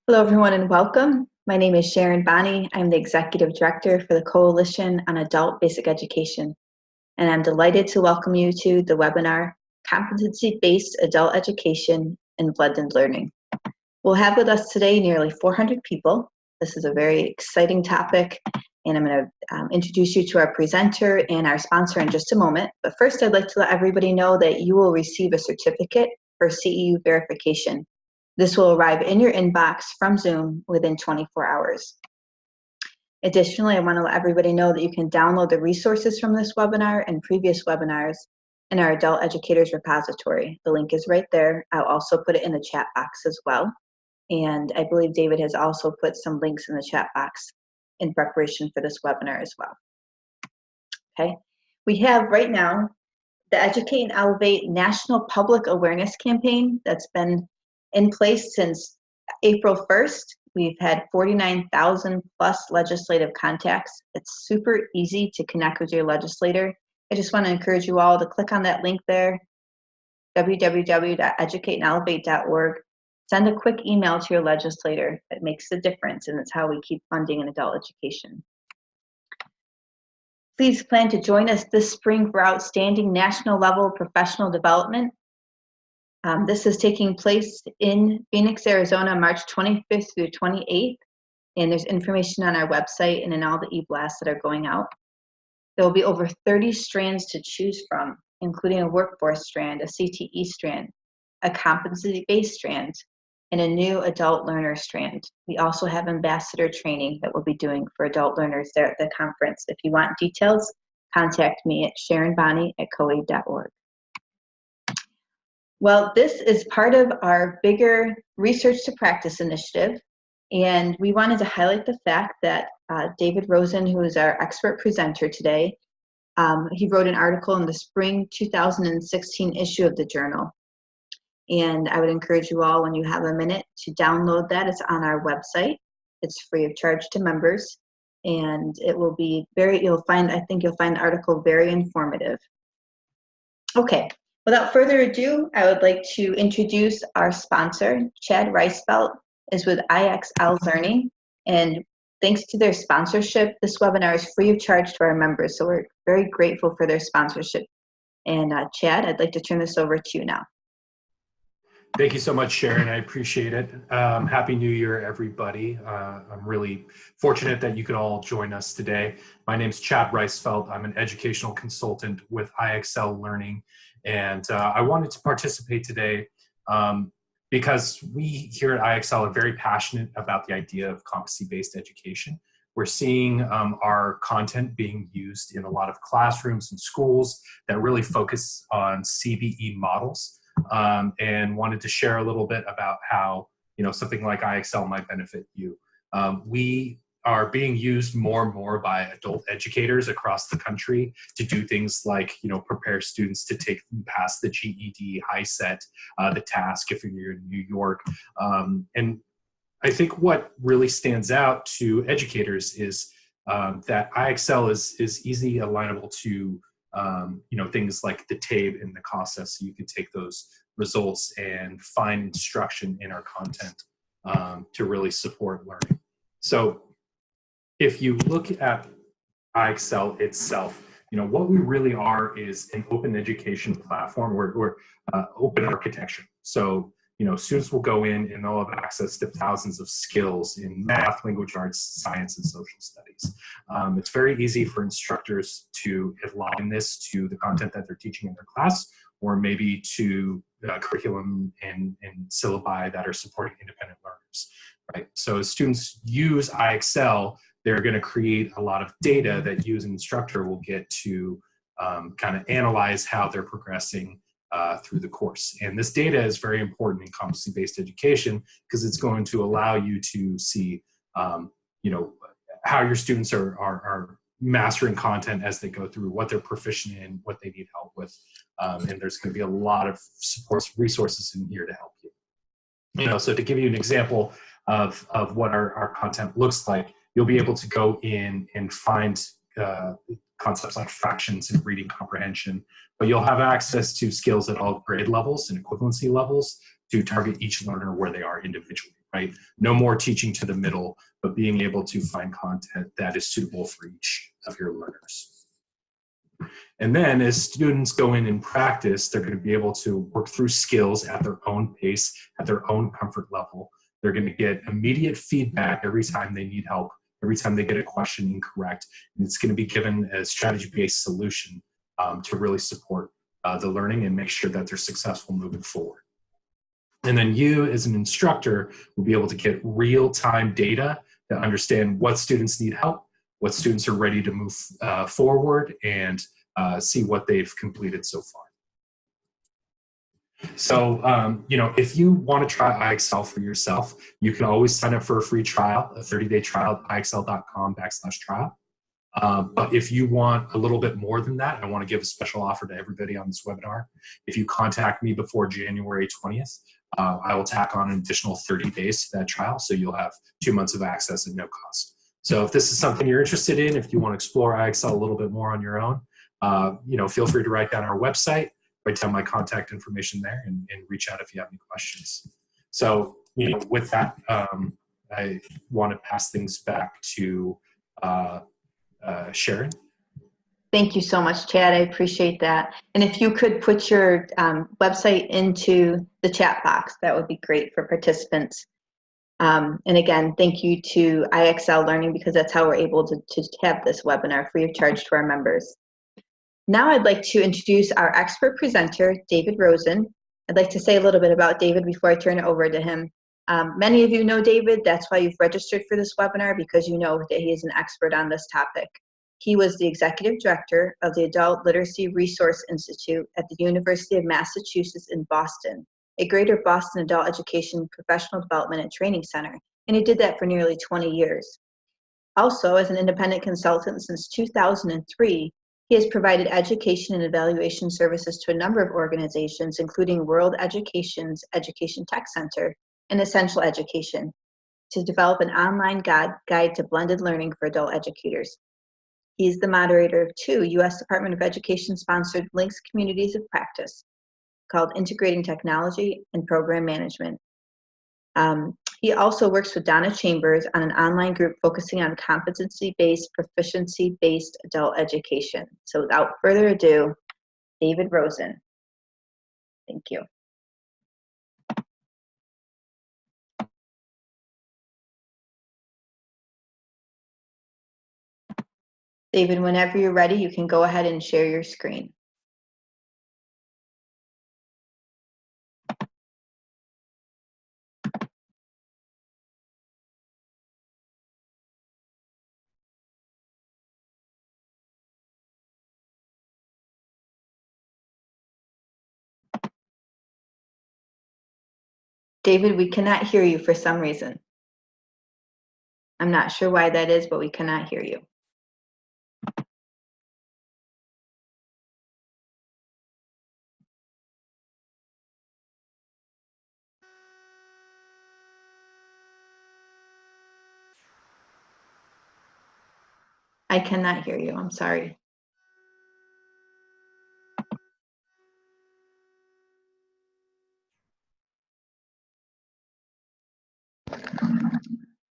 Hello, everyone, and welcome. My name is Sharon Bonney. I'm the Executive Director for the Coalition on Adult Basic Education, and I'm delighted to welcome you to the webinar, Competency-Based Adult Education and Blended Learning. We'll have with us today nearly 400 people. This is a very exciting topic, and I'm going to introduce you to our presenter and our sponsor in just a moment. But first, I'd like to let everybody know that you will receive a certificate for CEU verification. This will arrive in your inbox from Zoom within 24 hours. Additionally, I want to let everybody know that you can download the resources from this webinar and previous webinars in our Adult Educators repository. The link is right there. I'll also put it in the chat box as well. And I believe David has also put some links in the chat box in preparation for this webinar as well. Okay, we have right now the Educate and Elevate National Public Awareness Campaign that's been in place since April 1st. We've had 49,000 plus legislative contacts. It's super easy to connect with your legislator. I just want to encourage you all to click on that link there, www.educateandelevate.org. Send a quick email to your legislator. It makes a difference, and it's how we keep funding in adult education. Please plan to join us this spring for outstanding national level professional development. This is taking place in Phoenix, Arizona, March 25th through 28th, and there's information on our website and in all the e-blasts that are going out. There will be over 30 strands to choose from, including a workforce strand, a CTE strand, a competency-based strand, and a new adult learner strand. We also have ambassador training that we'll be doing for adult learners there at the conference. If you want details, contact me at sharonbonney@coaid.org. Well, this is part of our bigger Research to Practice initiative, and we wanted to highlight the fact that David Rosen, who is our expert presenter today, he wrote an article in the spring 2016 issue of the journal. And I would encourage you all, when you have a minute, to download that. It's on our website. It's free of charge to members, and it will be I think you'll find the article very informative. Okay. Without further ado, I would like to introduce our sponsor. Chad Reisfeld is with IExcel Learning, and thanks to their sponsorship, this webinar is free of charge to our members, so we're very grateful for their sponsorship. And Chad, I'd like to turn this over to you now. Thank you so much, Sharon. I appreciate it. Happy New Year, everybody. I'm really fortunate that you could all join us today. My name is Chad Reisfeld. I'm an educational consultant with IExcel Learning. And I wanted to participate today because we here at IExcel are very passionate about the idea of competency-based education. We're seeing our content being used in a lot of classrooms and schools that really focus on CBE models, and wanted to share a little bit about how something like IExcel might benefit you. We are being used more and more by adult educators across the country to do things like, prepare students to pass the GED, HiSET, the task if you're in New York. And I think what really stands out to educators is that IExcel is easily alignable to things like the TABE and the CASA, so you can take those results and find instruction in our content to really support learning. So if you look at IExcel itself, what we really are is an open education platform. We're open architecture. So, students will go in and they'll have access to thousands of skills in math, language arts, science, and social studies. It's very easy for instructors to align this to the content that they're teaching in their class, or maybe to curriculum and syllabi that are supporting independent learners, right? So as students use IExcel, they're going to create a lot of data that you as an instructor will get to kind of analyze how they're progressing through the course. And this data is very important in competency-based education because it's going to allow you to see, how your students are mastering content as they go through, what they're proficient in, what they need help with. And there's going to be a lot of support resources in here to help you. So to give you an example of what our content looks like, you'll be able to go in and find concepts like fractions and reading comprehension, but you'll have access to skills at all grade levels and equivalency levels to target each learner where they are individually, right? No more teaching to the middle, but being able to find content that is suitable for each of your learners. And then as students go in and practice, they're going to be able to work through skills at their own pace, at their own comfort level. They're going to get immediate feedback every time they need help, every time they get a question incorrect. And it's going to be given a strategy-based solution to really support the learning and make sure that they're successful moving forward. And then you, as an instructor, will be able to get real-time data to understand what students need help, what students are ready to move forward, and see what they've completed so far. So, if you want to try IExcel for yourself, you can always sign up for a free trial, a 30-day trial at iexcel.com/trial. But if you want a little bit more than that, I want to give a special offer to everybody on this webinar. If you contact me before January 20th, I will tack on an additional 30 days to that trial, so you'll have 2 months of access at no cost. So if this is something you're interested in, if you want to explore IExcel a little bit more on your own, feel free to write down our website, write down my contact information there, and reach out if you have any questions. So, with that, I want to pass things back to Sharon. Thank you so much, Chad. I appreciate that. And if you could put your website into the chat box, that would be great for participants. And again, thank you to IExcel Learning, because that's how we're able to have this webinar free of charge to our members. Now I'd like to introduce our expert presenter, David Rosen. I'd like to say a little bit about David before I turn it over to him. Many of you know David. That's why you've registered for this webinar, because you know that he is an expert on this topic. He was the executive director of the Adult Literacy Resource Institute at the University of Massachusetts in Boston, a Greater Boston Adult Education Professional Development and Training Center, and he did that for nearly 20 years. Also, as an independent consultant since 2003, he has provided education and evaluation services to a number of organizations, including World Education's Education Tech Center and Essential Education, to develop an online guide to blended learning for adult educators. He is the moderator of 2 U.S. Department of Education-sponsored Links Communities of Practice called Integrating Technology and Program Management. He also works with Donna Chambers on an online group focusing on competency-based, proficiency-based adult education. So without further ado, David Rosen. Thank you. David, whenever you're ready, you can go ahead and share your screen. David, we cannot hear you for some reason. I'm not sure why that is, but we cannot hear you. I cannot hear you. I'm sorry.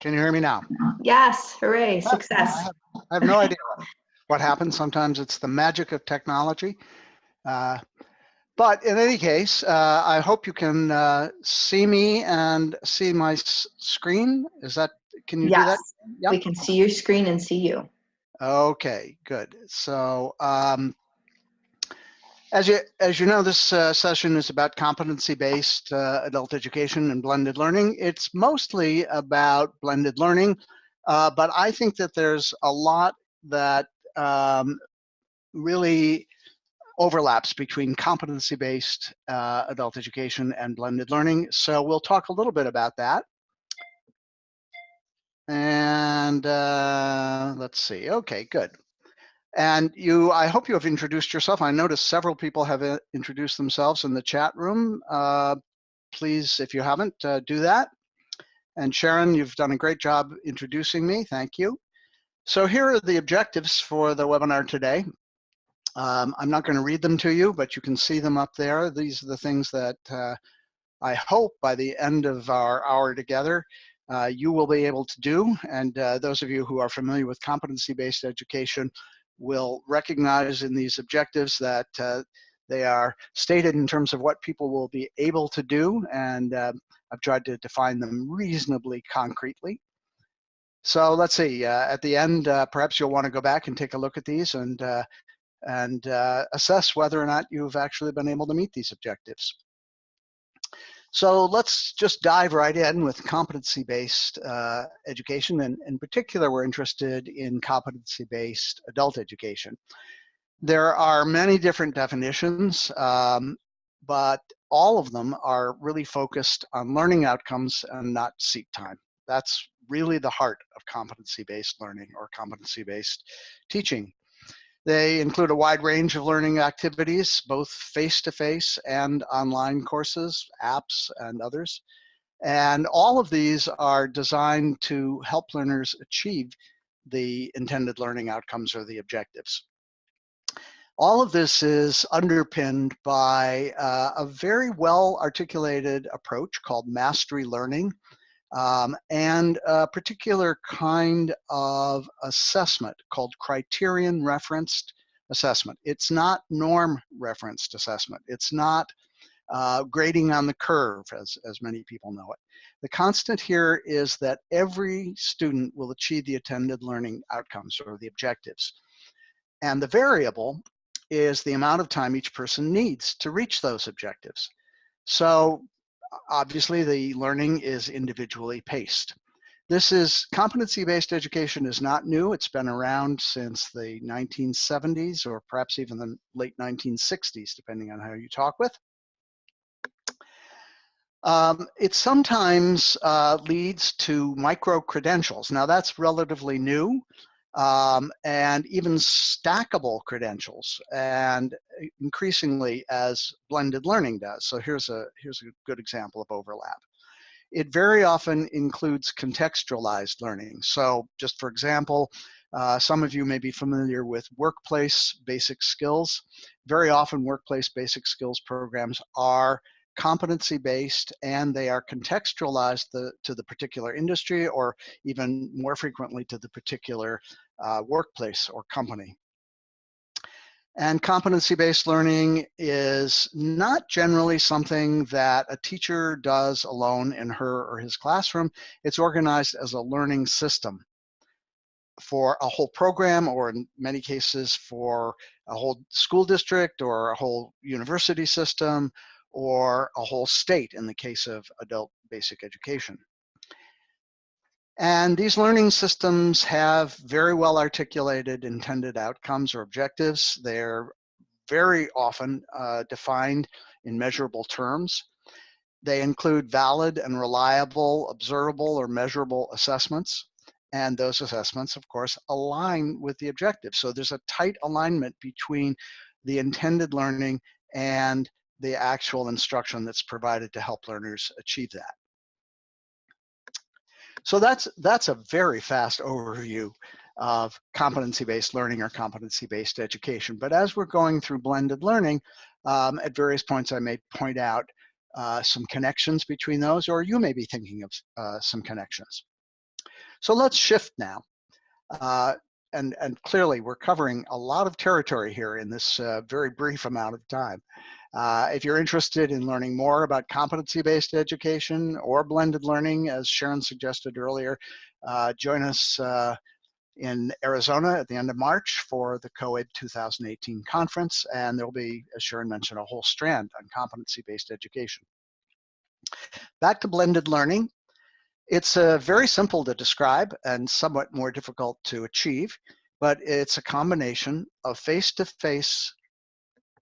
Can you hear me now? Yes, hooray, success. I have no idea what happens. Sometimes it's the magic of technology. But in any case, I hope you can see me and see my screen. Can you do that? Yes, we can see your screen and see you. Okay, good. So as you know, this session is about competency-based adult education and blended learning. It's mostly about blended learning, but I think that there's a lot that really overlaps between competency-based adult education and blended learning. So we'll talk a little bit about that. And let's see. Okay, good. And I hope you have introduced yourself. I noticed several people have introduced themselves in the chat room. Please, if you haven't, do that. And Sharon, you've done a great job introducing me. Thank you. So here are the objectives for the webinar today. I'm not going to read them to you, but you can see them up there. These are the things that I hope by the end of our hour together, you will be able to do. And those of you who are familiar with competency-based education will recognize in these objectives that they are stated in terms of what people will be able to do, and I've tried to define them reasonably concretely. So let's see, at the end, perhaps you'll want to go back and take a look at these and assess whether or not you've actually been able to meet these objectives. So let's just dive right in with competency-based education, and in particular, we're interested in competency-based adult education. There are many different definitions, but all of them are really focused on learning outcomes and not seat time. That's really the heart of competency-based learning or competency-based teaching. They include a wide range of learning activities, both face-to-face and online courses, apps, and others. And all of these are designed to help learners achieve the intended learning outcomes or the objectives. All of this is underpinned by a very well articulated approach called mastery learning, and a particular kind of assessment called criterion referenced assessment. It's not norm referenced assessment. It's not grading on the curve, as many people know it. The constant here is that every student will achieve the intended learning outcomes or the objectives. And the variable is the amount of time each person needs to reach those objectives. So obviously the learning is individually paced. This is competency-based education is not new. It's been around since the 1970s or perhaps even the late 1960s, depending on how you talk with. It sometimes leads to micro-credentials. Now that's relatively new, and even stackable credentials, and increasingly as blended learning does. So here's a good example of overlap. It very often includes contextualized learning. So just for example, some of you may be familiar with workplace basic skills. Very often workplace basic skills programs are competency-based, and they are contextualized to the particular industry, or even more frequently to the particular workplace or company. And competency-based learning is not generally something that a teacher does alone in her or his classroom. It's organized as a learning system for a whole program, or in many cases for a whole school district or a whole university system, or a whole state in the case of adult basic education. And these learning systems have very well articulated intended outcomes or objectives. They're very often defined in measurable terms. They include valid and reliable, observable or measurable assessments. And those assessments, of course, align with the objective. So there's a tight alignment between the intended learning and the actual instruction that's provided to help learners achieve that. So that's a very fast overview of competency-based learning or competency-based education. But as we're going through blended learning, at various points I may point out some connections between those, or you may be thinking of some connections. So let's shift now. And clearly we're covering a lot of territory here in this very brief amount of time. If you're interested in learning more about competency-based education or blended learning, as Sharon suggested earlier, join us in Arizona at the end of March for the COED 2018 conference, and there'll be, as Sharon mentioned, a whole strand on competency-based education. Back to blended learning. It's very simple to describe and somewhat more difficult to achieve, but it's a combination of face-to-face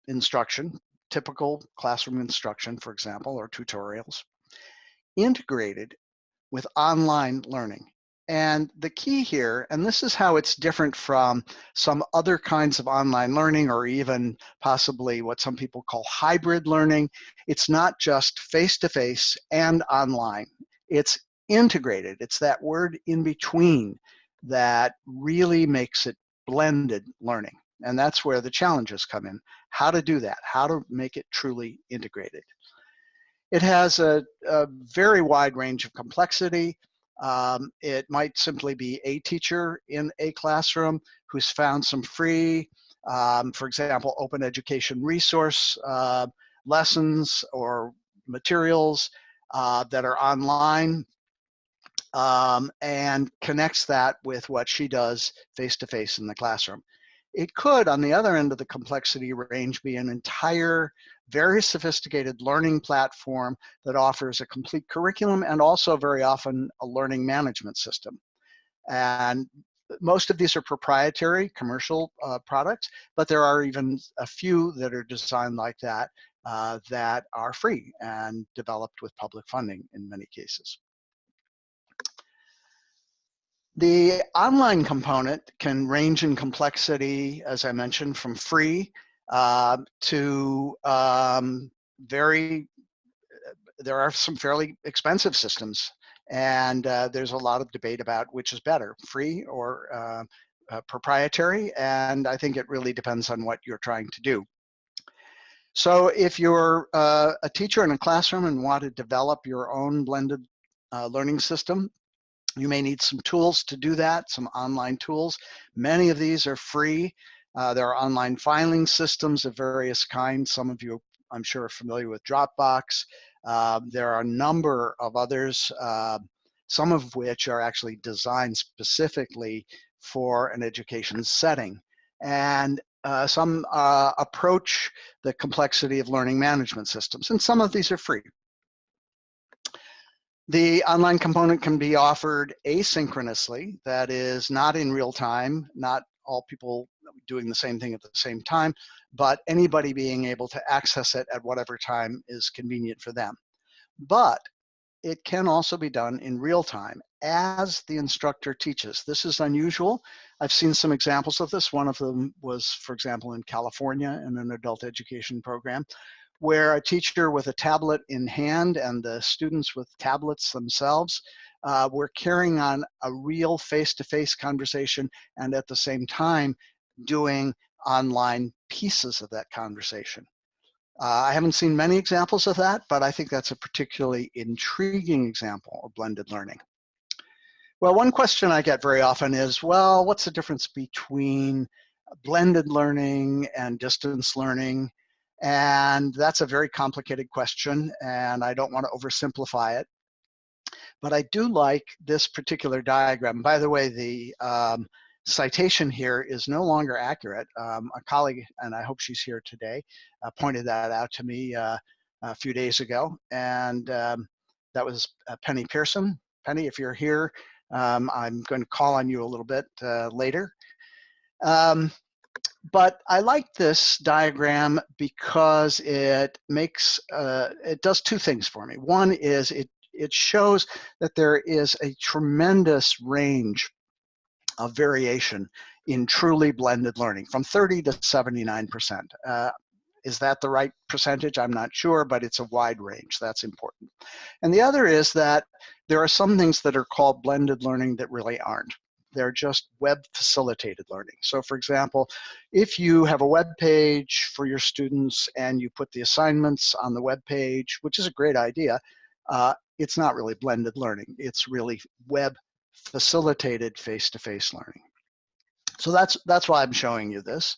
instruction, typical classroom instruction, for example, or tutorials, integrated with online learning. And the key here, and this is how it's different from some other kinds of online learning, or even possibly what some people call hybrid learning, it's not just face-to-face and online. It's integrated. It's that word in between that really makes it blended learning. And that's where the challenges come in. How to do that, how to make it truly integrated. It has a very wide range of complexity. It might simply be a teacher in a classroom who's found some free, for example, open education resource lessons or materials that are online, and connects that with what she does face-to-face in the classroom. It could, on the other end of the complexity range, be an entire, very sophisticated learning platform that offers a complete curriculum and also very often a learning management system. And most of these are proprietary commercial products, but there are even a few that are designed like that that are free and developed with public funding in many cases. The online component can range in complexity, as I mentioned, from free to there are some fairly expensive systems, and there's a lot of debate about which is better, free or proprietary, and I think it really depends on what you're trying to do. So if you're a teacher in a classroom and want to develop your own blended learning system, you may need some tools to do that, some online tools. Many of these are free. There are online filing systems of various kinds. Some of you, I'm sure, are familiar with Dropbox. There are a number of others, some of which are actually designed specifically for an education setting. And some approach the complexity of learning management systems, and some of these are free. The online component can be offered asynchronously, that is not in real time, not all people doing the same thing at the same time, but anybody being able to access it at whatever time is convenient for them. But it can also be done in real time as the instructor teaches. This is unusual. I've seen some examples of this. One of them was, for example, in California in an adult education program, where a teacher with a tablet in hand and the students with tablets themselves were carrying on a real face-to-face conversation and at the same time doing online pieces of that conversation. I haven't seen many examples of that, but I think that's a particularly intriguing example of blended learning. Well, one question I get very often is, well, what's the difference between blended learning and distance learning? And that's a very complicated question, and I don't want to oversimplify it. But I do like this particular diagram. By the way, the citation here is no longer accurate. A colleague, and I hope she's here today, pointed that out to me a few days ago, and that was Penny Pearson. Penny, if you're here, I'm going to call on you a little bit later. But I like this diagram because it makes, it does two things for me. One is it shows that there is a tremendous range of variation in truly blended learning, from 30 to 79%. Is that the right percentage? I'm not sure, but it's a wide range. That's important. And the other is that there are some things that are called blended learning that really aren't. They're just web-facilitated learning. So for example, if you have a web page for your students and you put the assignments on the web page, which is a great idea, it's not really blended learning. It's really web-facilitated face-to-face learning. So that's why I'm showing you this.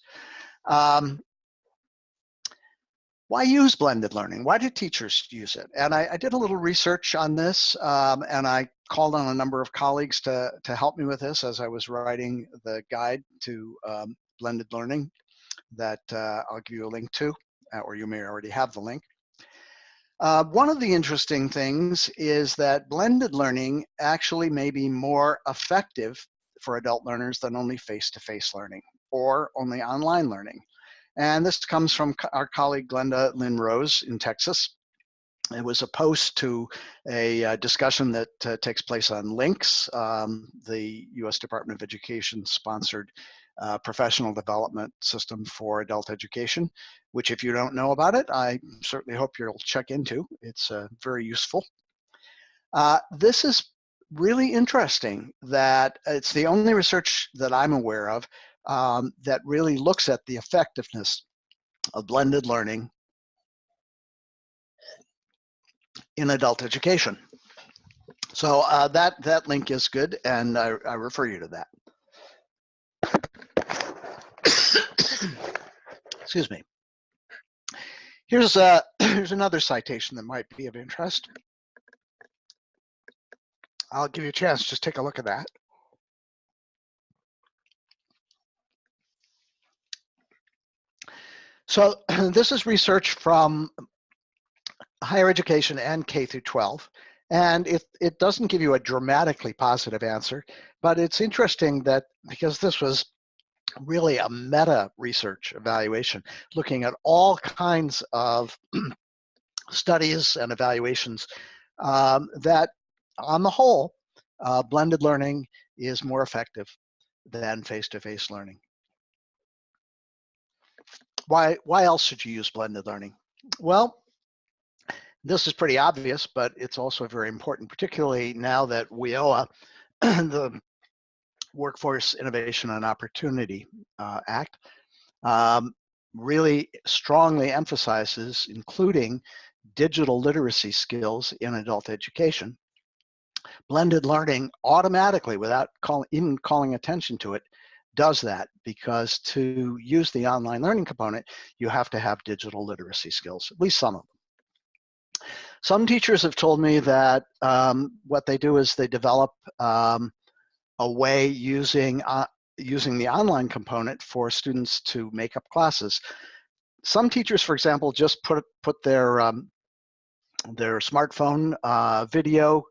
Why use blended learning? Why do teachers use it? And I did a little research on this, and I called on a number of colleagues to help me with this as I was writing the guide to blended learning that I'll give you a link to, or you may already have the link. One of the interesting things is that blended learning actually may be more effective for adult learners than only face-to-face learning or only online learning. And this comes from our colleague Glenda Lynn Rose in Texas. It was a post to a discussion that takes place on LINKS, the U.S. Department of Education sponsored professional development system for adult education, which if you don't know about it, I certainly hope you'll check into. It's very useful. This is really interesting that it's the only research that I'm aware of that really looks at the effectiveness of blended learning in adult education. So that link is good, and I refer you to that. Excuse me. Here's another citation that might be of interest. I'll give you a chance. Just take a look at that. So this is research from higher education and K through 12. And it doesn't give you a dramatically positive answer, but it's interesting that because this was really a meta research evaluation, looking at all kinds of studies and evaluations, that on the whole, blended learning is more effective than face-to-face learning. Why else should you use blended learning? Well, this is pretty obvious, but it's also very important, particularly now that WIOA, the Workforce Innovation and Opportunity Act, really strongly emphasizes including digital literacy skills in adult education. Blended learning automatically, without even calling attention to it, does that, because to use the online learning component, you have to have digital literacy skills, at least some of them. Some teachers have told me that what they do is they develop a way using the online component for students to make up classes. Some teachers, for example, just put their smartphone video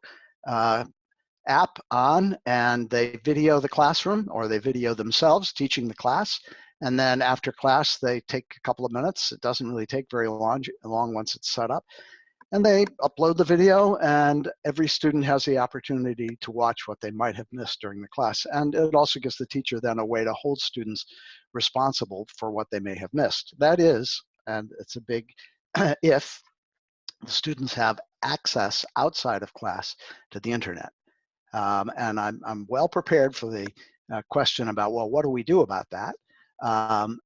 app on, and they video the classroom, or they video themselves teaching the class, and then after class they take a couple of minutes. It doesn't really take very long once it's set up, and they upload the video, and every student has the opportunity to watch what they might have missed during the class. And it also gives the teacher then a way to hold students responsible for what they may have missed. That is, and it's a big if, the students have access outside of class to the internet. And I'm well prepared for the question about, well, what do we do about that?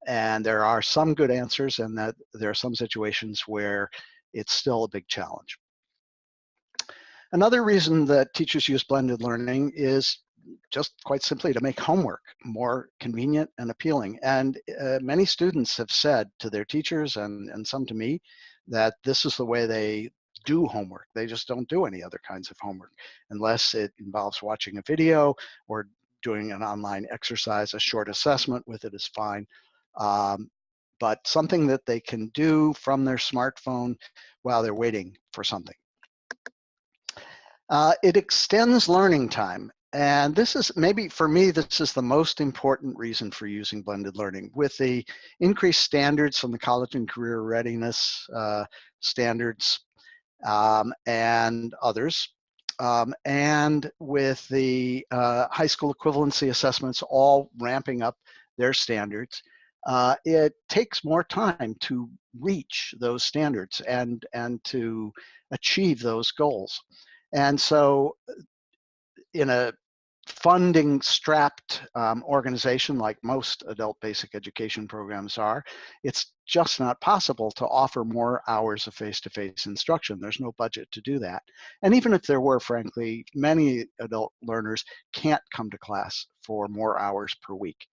And there are some good answers, and that there are some situations where it's still a big challenge. Another reason that teachers use blended learning is just quite simply to make homework more convenient and appealing. And many students have said to their teachers, and some to me, that this is the way they do homework. They just don't do any other kinds of homework unless it involves watching a video or doing an online exercise. A short assessment with it is fine. But something that they can do from their smartphone while they're waiting for something. It extends learning time. And this is, maybe for me, this is the most important reason for using blended learning. With the increased standards from the college and career readiness standards and others, and with the high school equivalency assessments all ramping up their standards, it takes more time to reach those standards and to achieve those goals. And so in a funding strapped organization like most adult basic education programs are, it's just not possible to offer more hours of face-to-face instruction. There's no budget to do that. And even if there were, frankly, many adult learners can't come to class for more hours per week.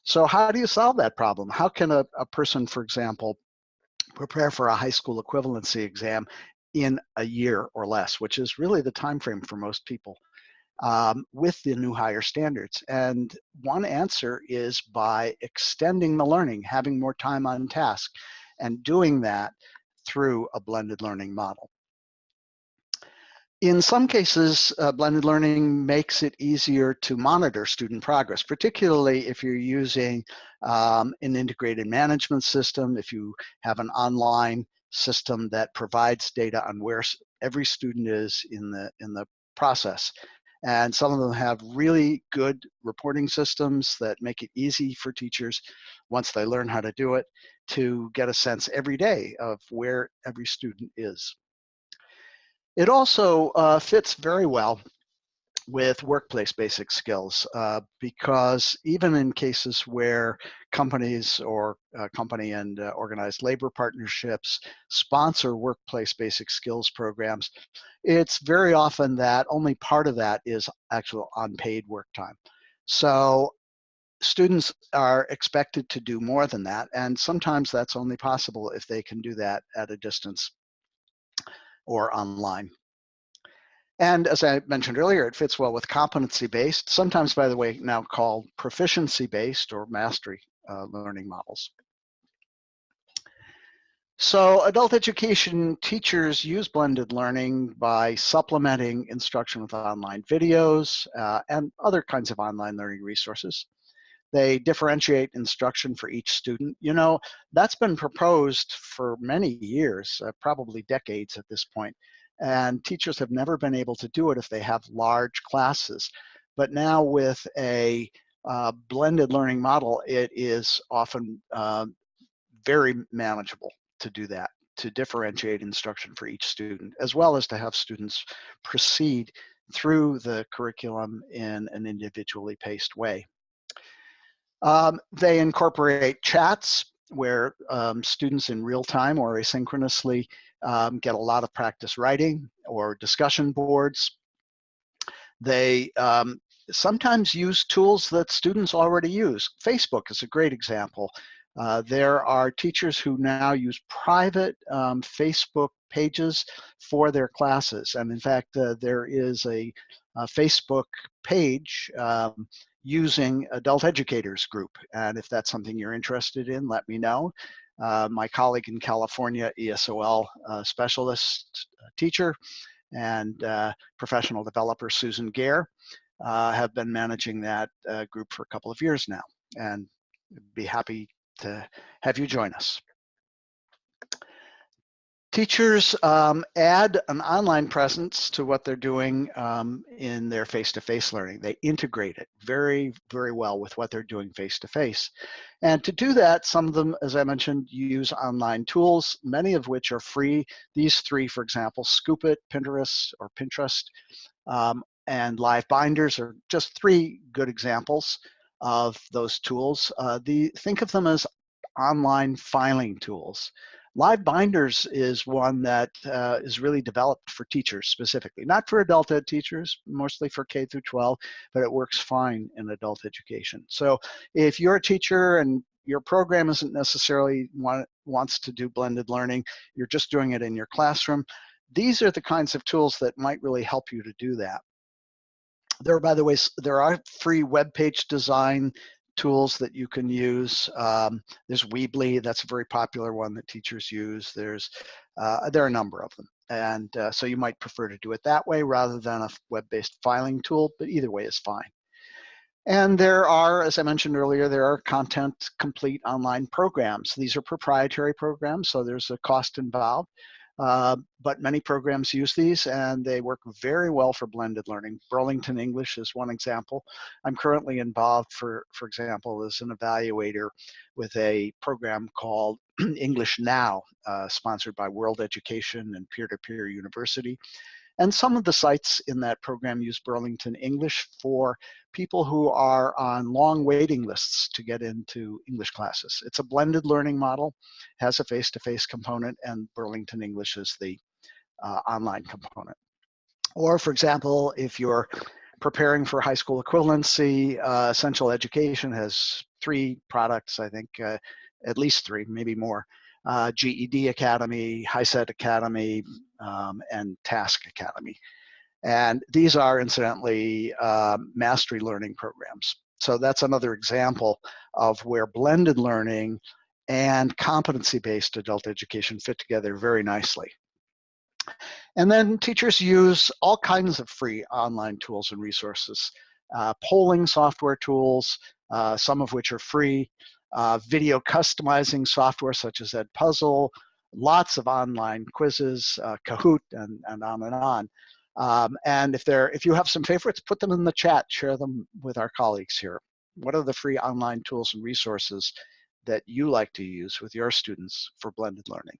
So how do you solve that problem? How can a person, for example, prepare for a high school equivalency exam in a year or less, which is really the time frame for most people, with the new higher standards? And one answer is by extending the learning, having more time on task, and doing that through a blended learning model. In some cases, blended learning makes it easier to monitor student progress, particularly if you're using an integrated management system, if you have an online system that provides data on where every student is in the process. And some of them have really good reporting systems that make it easy for teachers, once they learn how to do it, to get a sense every day of where every student is. It also fits very well with workplace basic skills, because even in cases where companies or company and organized labor partnerships sponsor workplace basic skills programs, it's very often that only part of that is actual unpaid work time. So students are expected to do more than that, and sometimes that's only possible if they can do that at a distance or online. And as I mentioned earlier, it fits well with competency-based, sometimes, by the way, now called proficiency-based or mastery learning models. So adult education teachers use blended learning by supplementing instruction with online videos and other kinds of online learning resources. They differentiate instruction for each student. You know, that's been proposed for many years, probably decades at this point. And teachers have never been able to do it if they have large classes. But now with a blended learning model, it is often very manageable to do that, to differentiate instruction for each student, as well as to have students proceed through the curriculum in an individually paced way. They incorporate chats where students in real time or asynchronously get a lot of practice writing, or discussion boards. They sometimes use tools that students already use. Facebook is a great example. There are teachers who now use private Facebook pages for their classes. And in fact, there is a Facebook page using Adult Educators Group. And if that's something you're interested in, let me know. My colleague in California, ESOL specialist teacher and professional developer Susan Gare have been managing that group for a couple of years now, and be happy to have you join us. Teachers add an online presence to what they're doing in their face-to-face learning. They integrate it very, very well with what they're doing face-to-face. And to do that, some of them, as I mentioned, use online tools, many of which are free. These three, for example, Scoop.it, Pinterest, and Live Binders are just three good examples of those tools. Think of them as online filing tools. Live Binders is one that is really developed for teachers specifically, not for adult ed teachers, mostly for K through 12, but it works fine in adult education. So if you're a teacher and your program isn't necessarily wants to do blended learning, you're just doing it in your classroom, these are the kinds of tools that might really help you to do that. There, by the way, there are free web page design tools that you can use. There's Weebly, that's a very popular one that teachers use. There are a number of them. And so you might prefer to do it that way rather than a web-based filing tool, but either way is fine. And there are, as I mentioned earlier, there are content complete online programs. These are proprietary programs, so there's a cost involved. But many programs use these, and they work very well for blended learning. Burlington English is one example. I'm currently involved, for example, as an evaluator with a program called English Now, sponsored by World Education and Peer-to-Peer University. And some of the sites in that program use Burlington English for people who are on long waiting lists to get into English classes. It's a blended learning model, has a face-to-face component, and Burlington English is the online component. Or, for example, if you're preparing for high school equivalency, Essential Education has three products, I think, at least three, maybe more. GED Academy, HiSET Academy, and Task Academy. And these are, incidentally, mastery learning programs. So that's another example of where blended learning and competency-based adult education fit together very nicely. And then teachers use all kinds of free online tools and resources, polling software tools, some of which are free, video customizing software such as Edpuzzle, lots of online quizzes, Kahoot, and on and on. And if you have some favorites, put them in the chat, share them with our colleagues here. What are the free online tools and resources that you like to use with your students for blended learning?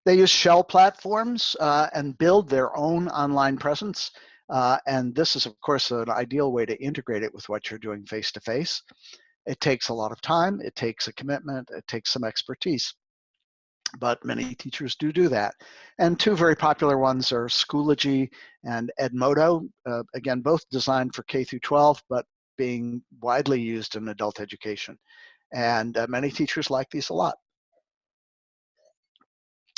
They use shell platforms and build their own online presence. And this is, of course, an ideal way to integrate it with what you're doing face-to-face. It takes a lot of time, it takes a commitment, it takes some expertise, but many teachers do that. And two very popular ones are Schoology and Edmodo, again, both designed for K through 12, but being widely used in adult education. And many teachers like these a lot.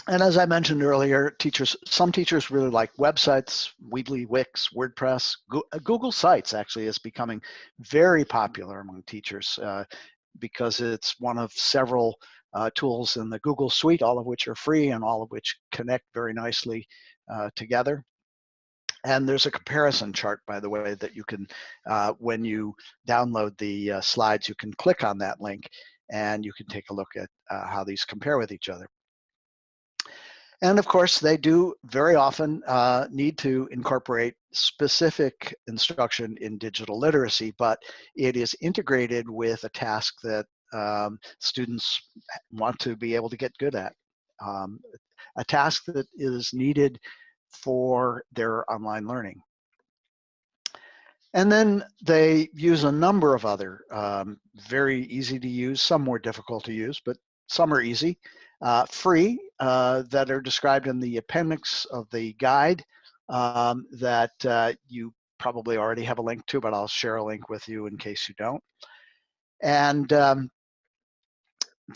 And as I mentioned earlier, some teachers really like websites, Weebly, Wix, WordPress. Google Sites actually is becoming very popular among teachers because it's one of several tools in the Google Suite, all of which are free and all of which connect very nicely together. And there's a comparison chart, by the way, that you can, when you download the slides, you can click on that link and you can take a look at how these compare with each other. And of course, they do very often need to incorporate specific instruction in digital literacy, but it is integrated with a task that students want to be able to get good at, a task that is needed for their online learning. And then they use a number of other very easy to use, some more difficult to use, but some are easy, free, that are described in the appendix of the guide that you probably already have a link to, but I'll share a link with you in case you don't. And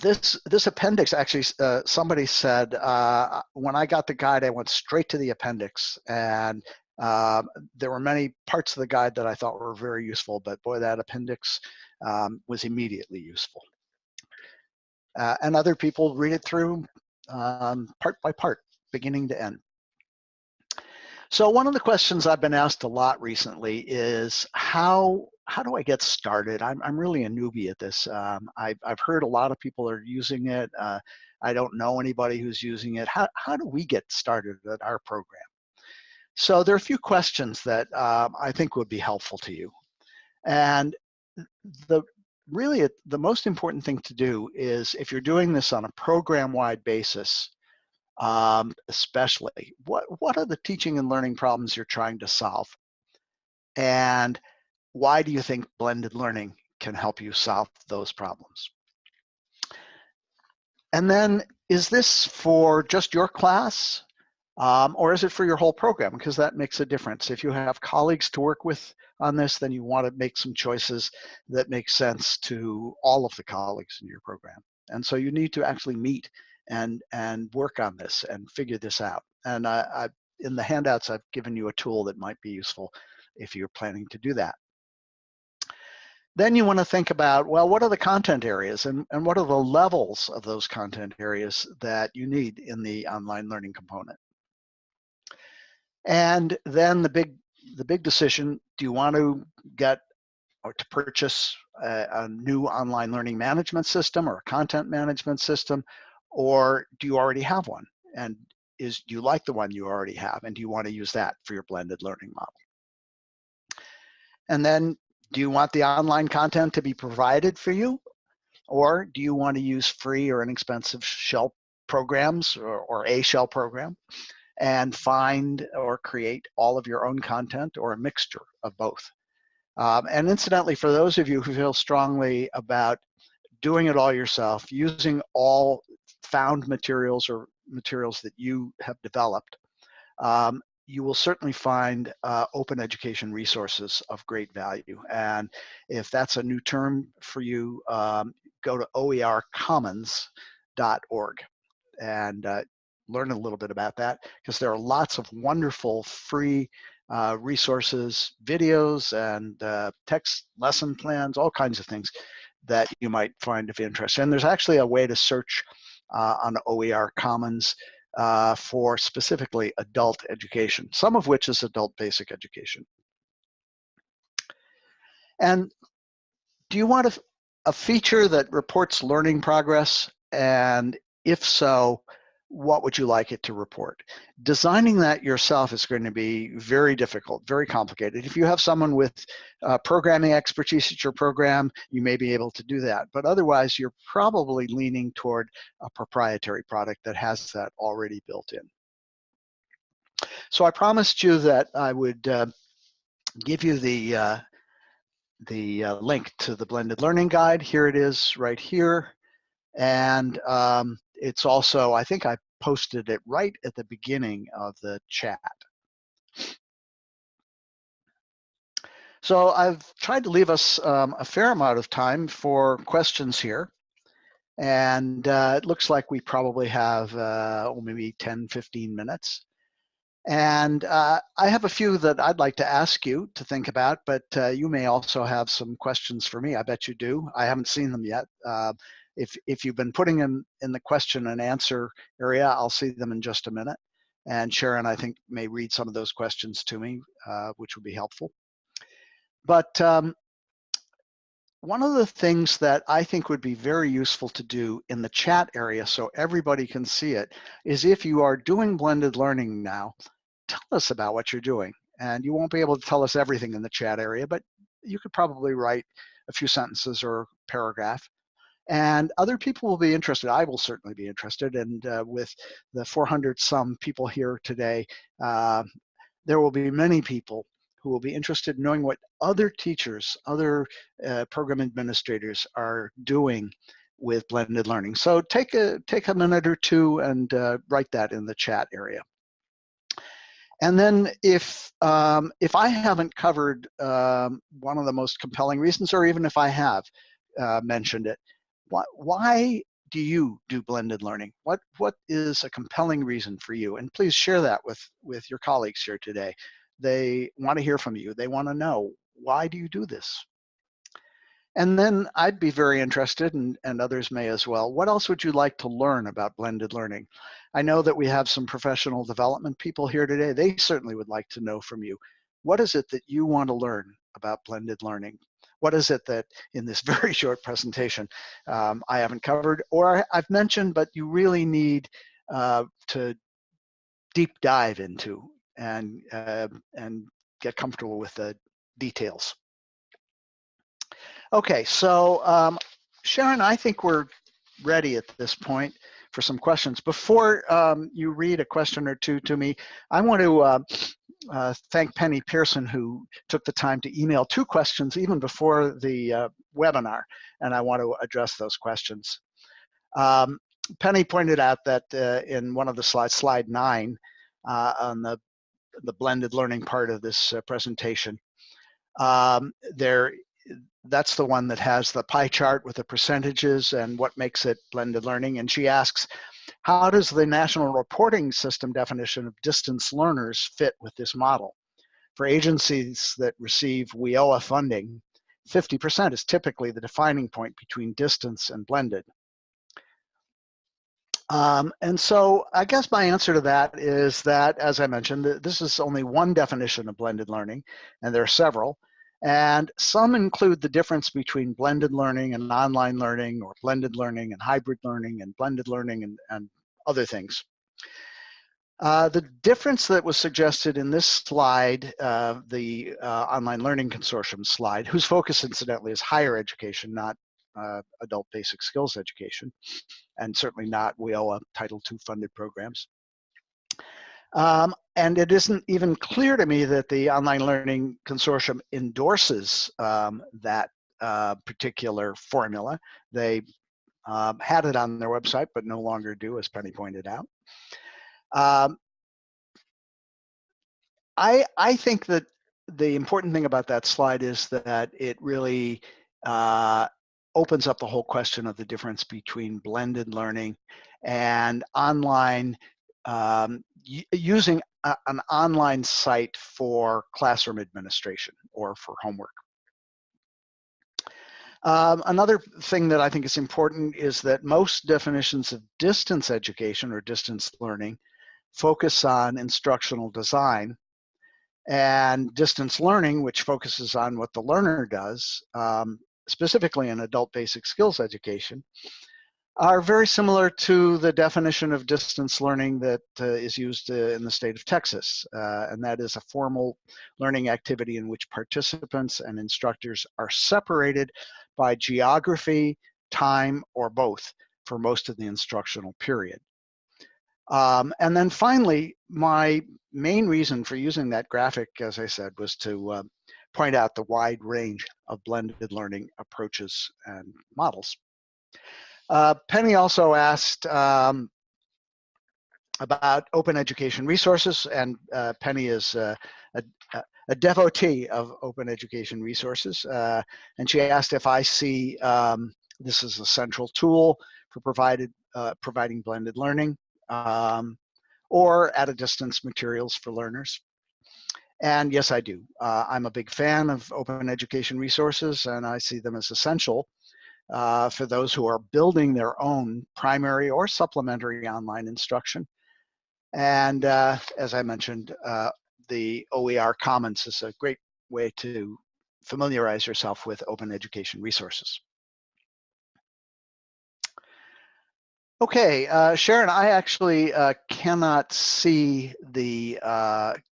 this appendix, actually, somebody said, when I got the guide, I went straight to the appendix, and there were many parts of the guide that I thought were very useful, but boy, that appendix was immediately useful. And other people read it through part by part, beginning to end. So one of the questions I've been asked a lot recently is how do I get started? I'm really a newbie at this. I've heard a lot of people are using it. I don't know anybody who's using it. How do we get started at our program? So there are a few questions that I think would be helpful to you. And really the most important thing to do is, if you're doing this on a program-wide basis, especially, what are the teaching and learning problems you're trying to solve? And why do you think blended learning can help you solve those problems? And then, is this for just your class? Or is it for your whole program? Because that makes a difference. If you have colleagues to work with on this, then you want to make some choices that make sense to all of the colleagues in your program. And so you need to actually meet and work on this and figure this out. And in the handouts, I've given you a tool that might be useful if you're planning to do that. Then you want to think about, well, what are the content areas and what are the levels of those content areas that you need in the online learning component? And then the big decision, do you want to get or to purchase a new online learning management system or a content management system, or do you already have one? And do you like the one you already have, and do you want to use that for your blended learning model? And then, do you want the online content to be provided for you, or do you want to use free or inexpensive shell programs or a shell program and find or create all of your own content, or a mixture of both? And incidentally, for those of you who feel strongly about doing it all yourself, using all found materials or materials that you have developed, you will certainly find open education resources of great value. And if that's a new term for you, go to oercommons.org and learn a little bit about that, because there are lots of wonderful free resources, videos, and text lesson plans, all kinds of things that you might find of interest. And there's actually a way to search on OER Commons for specifically adult education, some of which is adult basic education. And do you want a feature that reports learning progress? And if so, what would you like it to report? Designing that yourself is going to be very difficult, very complicated. If you have someone with programming expertise at your program, you may be able to do that. But otherwise, you're probably leaning toward a proprietary product that has that already built in. So I promised you that I would give you the link to the blended learning guide. Here it is right here. And it's also, I think I posted it right at the beginning of the chat. So I've tried to leave us a fair amount of time for questions here. And it looks like we probably have maybe 10, 15 minutes. And I have a few that I'd like to ask you to think about, but you may also have some questions for me. I bet you do. I haven't seen them yet. If you've been putting them in the question and answer area, I'll see them in just a minute. And Sharon, I think, may read some of those questions to me, which would be helpful. But one of the things that I think would be very useful to do in the chat area so everybody can see it is if you are doing blended learning now, tell us about what you're doing. And you won't be able to tell us everything in the chat area, but you could probably write a few sentences or a paragraph. And other people will be interested. I will certainly be interested. And with the 400 some people here today, there will be many people who will be interested in knowing what other teachers, other program administrators are doing with blended learning. So take a minute or two and write that in the chat area. And then if I haven't covered one of the most compelling reasons, or even if I have mentioned it, why do you do blended learning? What is a compelling reason for you? And please share that with your colleagues here today. They want to hear from you. They want to know, why do you do this? And then I'd be very interested, and others may as well, what else would you like to learn about blended learning? I know that we have some professional development people here today. They certainly would like to know from you. What is it that you want to learn about blended learning? What is it that in this very short presentation I haven't covered or I've mentioned, but you really need to deep dive into and get comfortable with the details? Okay, so Sharon, I think we're ready at this point for some questions. Before you read a question or two to me, I want to thank Penny Pearson, who took the time to email 2 questions even before the webinar, and I want to address those questions. Penny pointed out that in one of the slides, slide 9, on the blended learning part of this presentation, that's the one that has the pie chart with the percentages and what makes it blended learning. And she asks, how does the National Reporting System definition of distance learners fit with this model? For agencies that receive WIOA funding, 50% is typically the defining point between distance and blended. And so I guess my answer to that is that, as I mentioned, this is only one definition of blended learning, and there are several. And some include the difference between blended learning and online learning, or blended learning and hybrid learning, and blended learning and other things. The difference that was suggested in this slide, the Online Learning Consortium slide, whose focus incidentally is higher education, not adult basic skills education, and certainly not WIOA Title II funded programs. And it isn't even clear to me that the Online Learning Consortium endorses that particular formula. They had it on their website, but no longer do, as Penny pointed out. I think that the important thing about that slide is that it really opens up the whole question of the difference between blended learning and online, using an online site for classroom administration or for homework. Another thing that I think is important is that most definitions of distance education or distance learning focus on instructional design, and distance learning, which focuses on what the learner does, specifically in adult basic skills education, are very similar to the definition of distance learning that is used in the state of Texas, and that is a formal learning activity in which participants and instructors are separated by geography, time, or both for most of the instructional period. And then finally, my main reason for using that graphic, as I said, was to point out the wide range of blended learning approaches and models. Penny also asked about open education resources, and Penny is a devotee of open education resources, and she asked if I see this as a central tool for providing blended learning, or at a distance materials for learners. And yes, I do. I'm a big fan of open education resources, and I see them as essential for those who are building their own primary or supplementary online instruction. And as I mentioned, the OER Commons is a great way to familiarize yourself with open education resources. Okay, Sharon, I actually cannot see the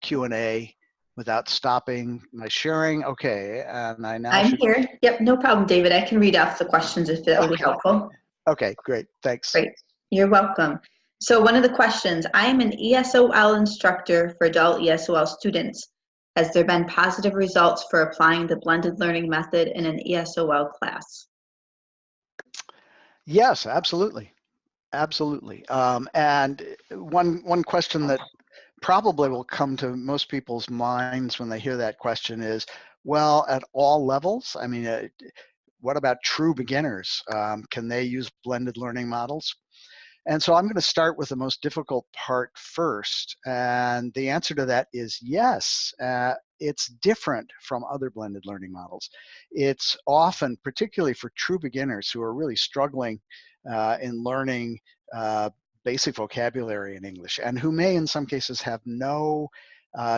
Q&A without stopping my sharing. Okay, and I now I'm here. Yep, no problem, David. I can read off the questions if that would be helpful. Okay, great, thanks. Great, you're welcome. So one of the questions, I am an ESOL instructor for adult ESOL students. Has there been positive results for applying the blended learning method in an ESOL class? Yes, absolutely. Absolutely. And one question that probably will come to most people's minds when they hear that question is, well, at all levels, I mean, what about true beginners? Can they use blended learning models? And so I'm going to start with the most difficult part first. And the answer to that is yes. It's different from other blended learning models. It's often, particularly for true beginners who are really struggling in learning basic vocabulary in English, and who may in some cases have no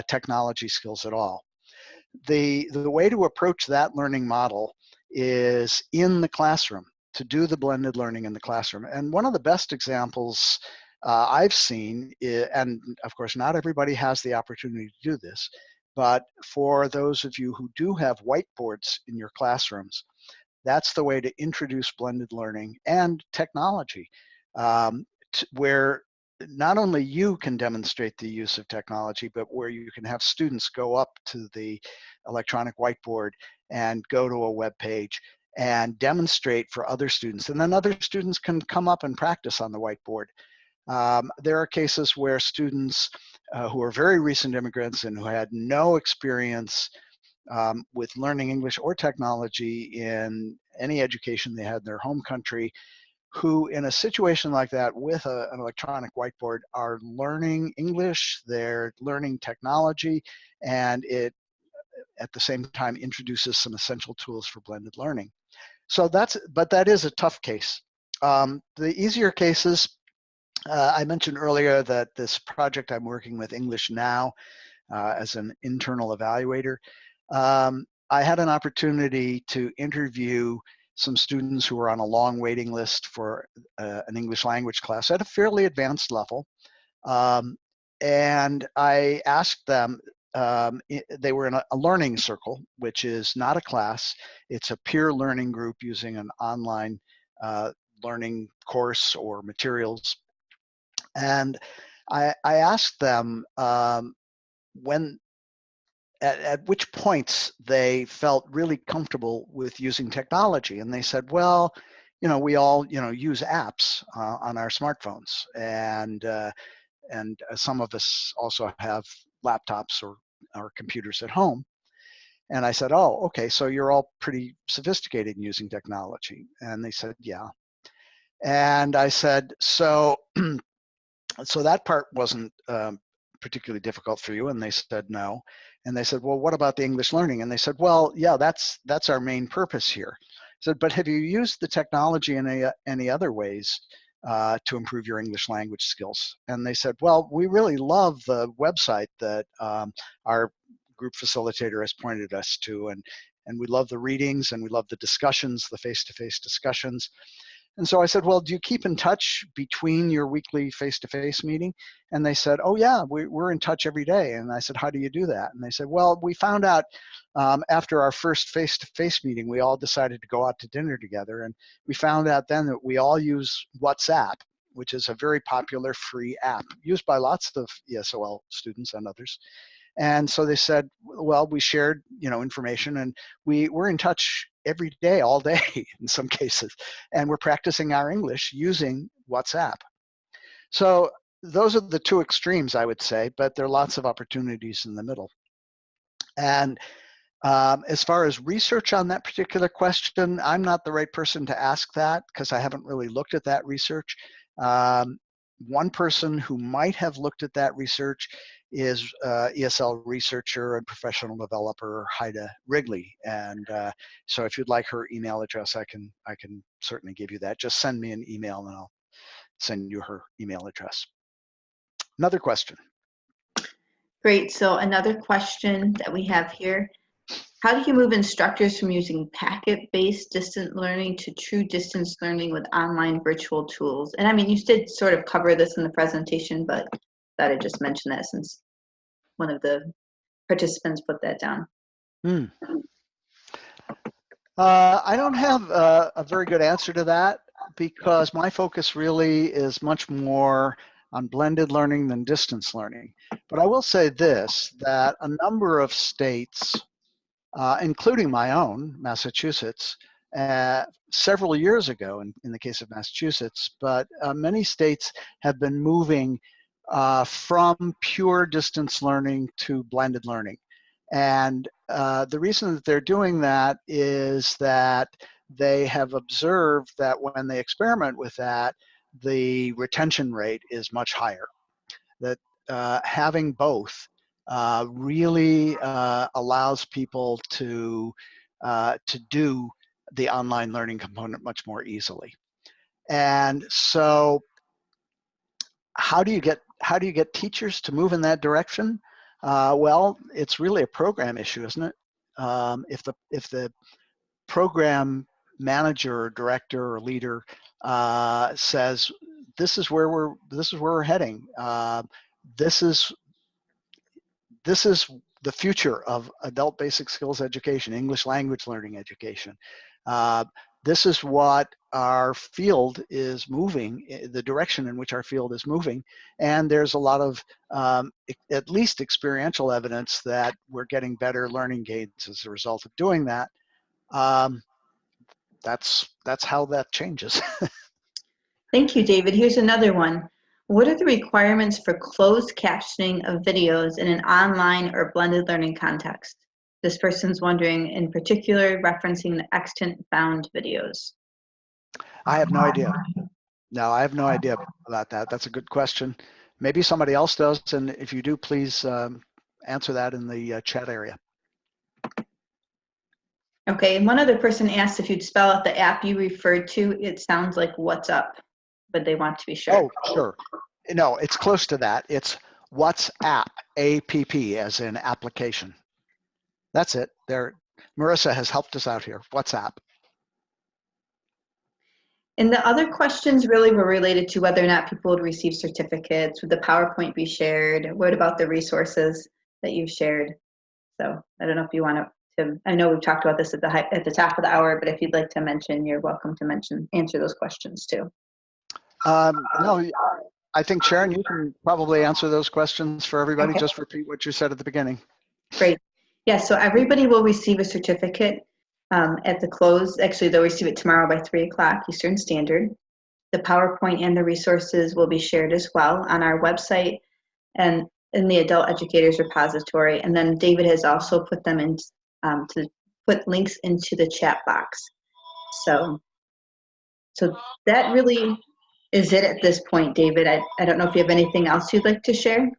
technology skills at all. The way to approach that learning model is in the classroom, to do the blended learning in the classroom. And one of the best examples I've seen, and of course not everybody has the opportunity to do this, but for those of you who do have whiteboards in your classrooms, that's the way to introduce blended learning and technology, where not only you can demonstrate the use of technology, but where you can have students go up to the electronic whiteboard and go to a web page and demonstrate for other students. And then other students can come up and practice on the whiteboard. There are cases where students who are very recent immigrants and who had no experience with learning English or technology in any education they had in their home country, who in a situation like that with an electronic whiteboard are learning English, they're learning technology, and it at the same time introduces some essential tools for blended learning. So but that is a tough case. The easier cases, I mentioned earlier that this project I'm working with, English Now, as an internal evaluator, I had an opportunity to interview some students who were on a long waiting list for an English language class at a fairly advanced level. And I asked them, they were in a learning circle, which is not a class. It's a peer learning group using an online learning course or materials. And I asked them at which points they felt really comfortable with using technology. And they said, well, we all, use apps on our smartphones. And some of us also have laptops or computers at home. And I said, oh, okay, so you're all pretty sophisticated in using technology. And they said, yeah. And I said, so that part wasn't particularly difficult for you? And they said, no. And they said, well, what about the English learning? And they said, well, yeah, that's our main purpose here. I said, but have you used the technology in any other ways to improve your English language skills? And they said, well, we really love the website that our group facilitator has pointed us to, and we love the readings, and we love the discussions, the face-to-face discussions. And so I said, well, do you keep in touch between your weekly face-to-face meeting? And they said, oh yeah, we're in touch every day. And I said, how do you do that? And they said, well, we found out after our first face-to-face meeting, we all decided to go out to dinner together. And we found out then that we all use WhatsApp, which is a very popular free app used by lots of ESOL students and others. And so they said, well, we shared, information, and we're in touch every day, all day in some cases, and we're practicing our English using WhatsApp. So those are the two extremes, I would say, but there are lots of opportunities in the middle. And as far as research on that particular question, I'm not the right person to ask that because I haven't really looked at that research. One person who might have looked at that research is ESL researcher and professional developer Haida Wrigley. And so if you'd like her email address, I can certainly give you that. Just send me an email and I'll send you her email address. Another question. Great. So another question that we have here. How do you move instructors from using packet-based distant learning to true distance learning with online virtual tools? And I mean, you did sort of cover this in the presentation, but I thought I'd just mention that since one of the participants put that down. I don't have a very good answer to that because my focus really is much more on blended learning than distance learning. But I will say this, that a number of states, including my own, Massachusetts, several years ago in the case of Massachusetts, but many states have been moving from pure distance learning to blended learning. And the reason that they're doing that is that they have observed that when they experiment with that, the retention rate is much higher. That having both really allows people to do the online learning component much more easily. And so, how do you get teachers to move in that direction? Well, it's really a program issue, isn't it? If the program manager or director or leader says, this is where we're heading. This is the future of adult basic skills education, English language learning education. This is what our field is moving, the direction in which our field is moving. And there's a lot of, at least experiential evidence that we're getting better learning gains as a result of doing that. That's how that changes. Thank you, David. Here's another one. What are the requirements for closed captioning of videos in an online or blended learning context? This person's wondering, in particular, referencing the extant bound videos. I have no idea. No, I have no idea about that. That's a good question. Maybe somebody else does, and if you do, please answer that in the chat area. Okay, and one other person asked if you'd spell out the app you referred to. It sounds like What's Up, but they want to be sure. Oh, sure. No, it's close to that. It's WhatsApp, A-P-P, as in application. That's it. Marissa has helped us out here. WhatsApp. And the other questions really were related to whether or not people would receive certificates. Would the PowerPoint be shared? What about the resources that you've shared? So I don't know if you want to, I know we've talked about this at the top of the hour, but if you'd like to mention, you're welcome to answer those questions too. No, I think Sharon, you can probably answer those questions for everybody. Okay. Just repeat what you said at the beginning. Great. Yeah, so everybody will receive a certificate at the close. Actually, they'll receive it tomorrow by 3 o'clock Eastern Standard. The PowerPoint and the resources will be shared as well on our website and in the Adult Educators Repository. And then David has also put them in to put links into the chat box. So that really is it at this point, David. I don't know if you have anything else you'd like to share.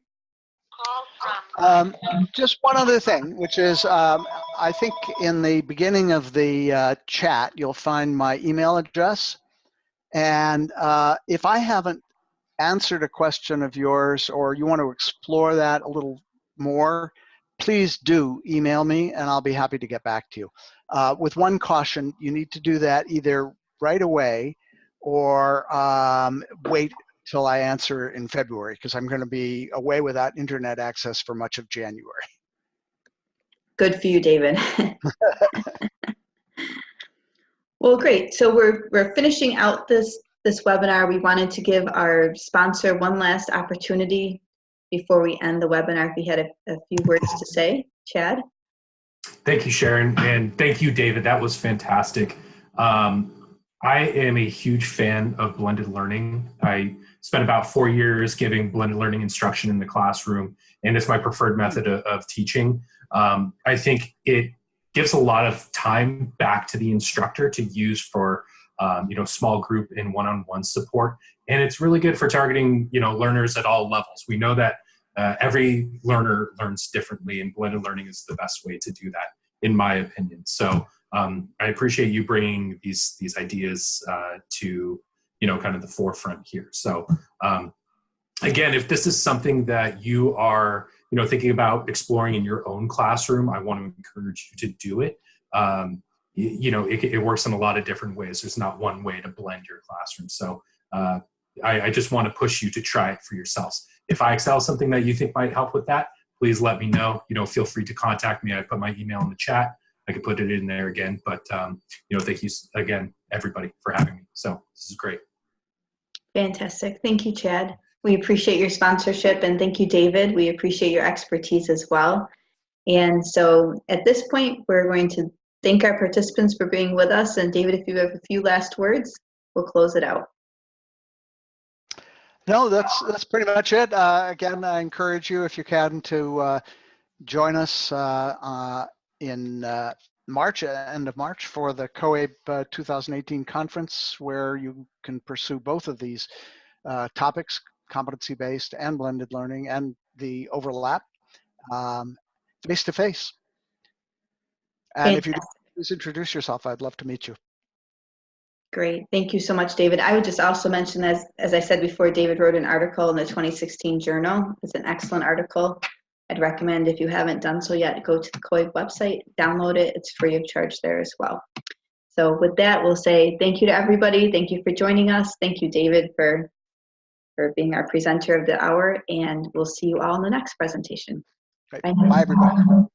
Just one other thing, which is I think in the beginning of the chat, you'll find my email address. And if I haven't answered a question of yours or you want to explore that a little more, please do email me and I'll be happy to get back to you. With one caution, you need to do that either right away or wait till I answer in February, because I'm going to be away without internet access for much of January. Good for you, David. Well, great. So we're finishing out this webinar. We wanted to give our sponsor one last opportunity before we end the webinar, if you had a few words to say. Chad? Thank you, Sharon, and thank you, David. That was fantastic. I am a huge fan of blended learning. I spent about 4 years giving blended learning instruction in the classroom, and it's my preferred method of teaching. I think it gives a lot of time back to the instructor to use for small group and one-on-one support, and it's really good for targeting learners at all levels. We know that every learner learns differently, and blended learning is the best way to do that, in my opinion. So I appreciate you bringing these ideas to kind of the forefront here. So again, if this is something that you are thinking about exploring in your own classroom, I want to encourage you to do it. It works in a lot of different ways. There's not one way to blend your classroom. So I just want to push you to try it for yourselves. If IExcel is something that you think might help with that, please let me know. Feel free to contact me. I put my email in the chat. I could put it in there again. But thank you again, everybody, for having me. So this is great. Fantastic. Thank you, Chad. We appreciate your sponsorship, and thank you, David. We appreciate your expertise as well. And so at this point, we're going to thank our participants for being with us. And David, if you have a few last words, we'll close it out. No, that's pretty much it. Again, I encourage you, if you can, to join us in March, end of March, for the COABE 2018 conference, where you can pursue both of these topics, competency-based and blended learning, and the overlap face-to-face. And Fantastic. if you could please introduce yourself, I'd love to meet you. Great. Thank you so much, David. I would just also mention, as I said before, David wrote an article in the 2016 journal. It's an excellent article. I'd recommend, if you haven't done so yet, go to the COABE website, download it. It's free of charge there as well. So with that, we'll say thank you to everybody. Thank you for joining us. Thank you, David, for being our presenter of the hour, and we'll see you all in the next presentation. Great. Bye, everybody.